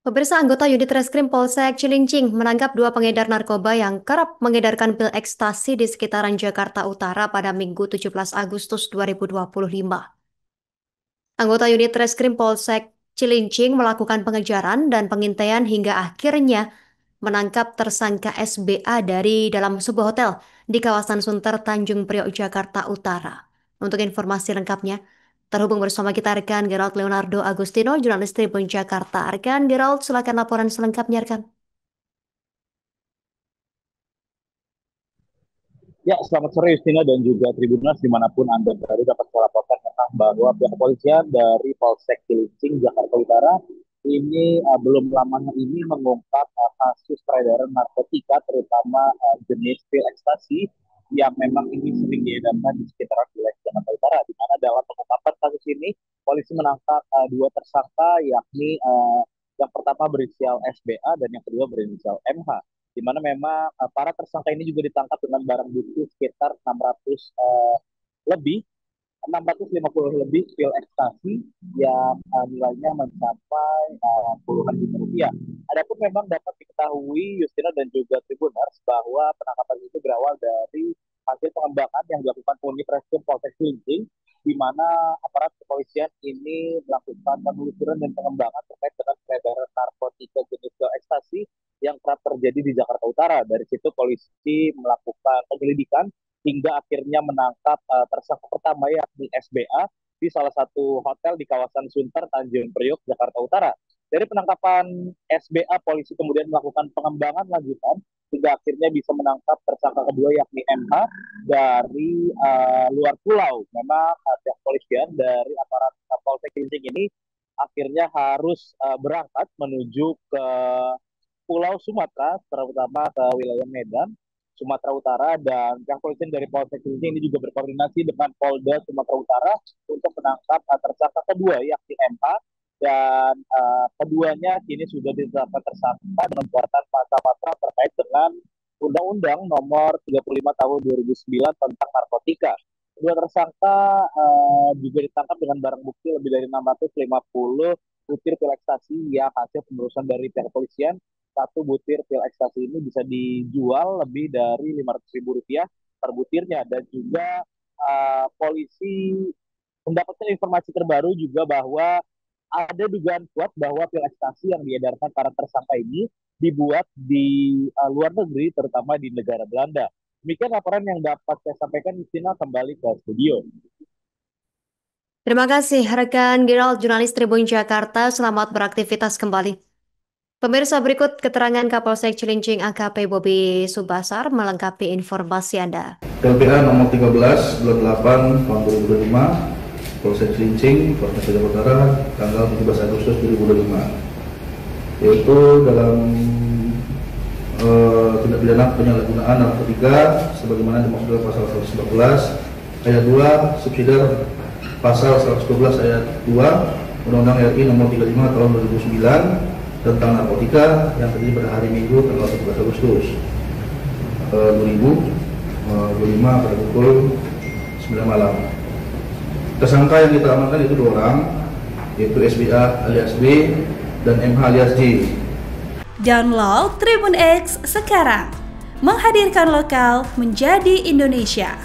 Pemirsa, anggota unit reskrim Polsek Cilincing menangkap dua pengedar narkoba yang kerap mengedarkan pil ekstasi di sekitaran Jakarta Utara pada Minggu 17 Agustus 2025. Anggota unit reskrim Polsek Cilincing melakukan pengejaran dan pengintaian hingga akhirnya menangkap tersangka SBA dari dalam sebuah hotel di kawasan Sunter, Tanjung Priok, Jakarta Utara. Untuk informasi lengkapnya, terhubung bersama kita rekan Gerald Leonardo Agustino, jurnalis Tribun Jakarta. Rekan Gerald, silakan laporan selengkapnya, rekan. Ya, selamat sore Justina dan juga Tribuners dimanapun Anda berada dapat melaporkan tentang bahwa pihak kepolisian dari Polsek Cilincing, Jakarta Utara ini belum lamanya ini mengungkap kasus peredaran narkotika terutama jenis pil ekstasi yang memang ini sering diedarkan di sekitaran wilayah Jakarta Utara, di mana dalam pengungkapan kasus ini polisi menangkap dua tersangka, yakni yang pertama berinisial SBA dan yang kedua berinisial MH, di mana memang para tersangka ini juga ditangkap dengan barang bukti sekitar 600 lebih 650 lebih pil ekstasi yang nilainya mencapai puluhan juta rupiah. Adapun memang dapat diketahui Justina dan juga Tribuners bahwa penangkapan itu berawal dari hasil pengembangan yang dilakukan unit reskrim Polsek Cilincing, di mana aparat kepolisian ini melakukan penelusuran dan pengembangan terkait dengan peredaran narkotika jenis pil ekstasi yang kerap terjadi di Jakarta Utara. Dari situ polisi melakukan penyelidikan hingga akhirnya menangkap tersangka pertama, yakni SBA, di salah satu hotel di kawasan Sunter, Tanjung Priok, Jakarta Utara. Dari penangkapan SBA, polisi kemudian melakukan pengembangan lanjutan hingga akhirnya bisa menangkap tersangka kedua, yakni MH, dari luar pulau. Memang pihak polisian dari aparat Polsek Cilincing ini akhirnya harus berangkat menuju ke Pulau Sumatera, terutama ke wilayah Medan, Sumatera Utara, dan pihak polisi dari Polsek Cilincing ini juga berkoordinasi dengan Polda Sumatera Utara untuk menangkap tersangka kedua, yakni MH, dan keduanya kini sudah ditetapkan tersangka dengan muatan pasal-pasal terkait dengan Undang-Undang Nomor 35 Tahun 2009 tentang narkotika. Kedua tersangka juga ditangkap dengan barang bukti lebih dari 650 butir pil ekstasi yang hasil penelusuran dari pihak kepolisian. Satu butir pil ekstasi ini bisa dijual lebih dari Rp500.000 per butirnya, dan juga polisi mendapatkan informasi terbaru juga bahwa ada dugaan kuat bahwa pil ekstasi yang diedarkan para tersangka ini dibuat di luar negeri, terutama di negara Belanda. Demikian laporan yang dapat saya sampaikan. Istina, kembali ke studio. Terima kasih, rekan Gerald, jurnalis Tribun Jakarta. Selamat beraktivitas kembali. Pemirsa, berikut keterangan Kapolsek Cilincing AKP Bobi Subasar melengkapi informasi Anda. LPA nomor 13/28 tahun 2025, Polsek Cilincing, Polres Jakarta Utara, tanggal 17 Agustus 2025, yaitu dalam tindak pidana penyalahgunaan narkotika sebagaimana dimaksud dalam pasal 114 ayat 2 subsidiar pasal 112 ayat 2 Undang-Undang RI nomor 35 tahun 2009 tentang narkotika yang terjadi pada hari Minggu tanggal 17 Agustus 2025 pada pukul 9 malam. Tersangka yang kita amankan itu dua orang, yaitu SBA alias B dan MH alias J. Download Tribun X sekarang, menghadirkan lokal menjadi Indonesia.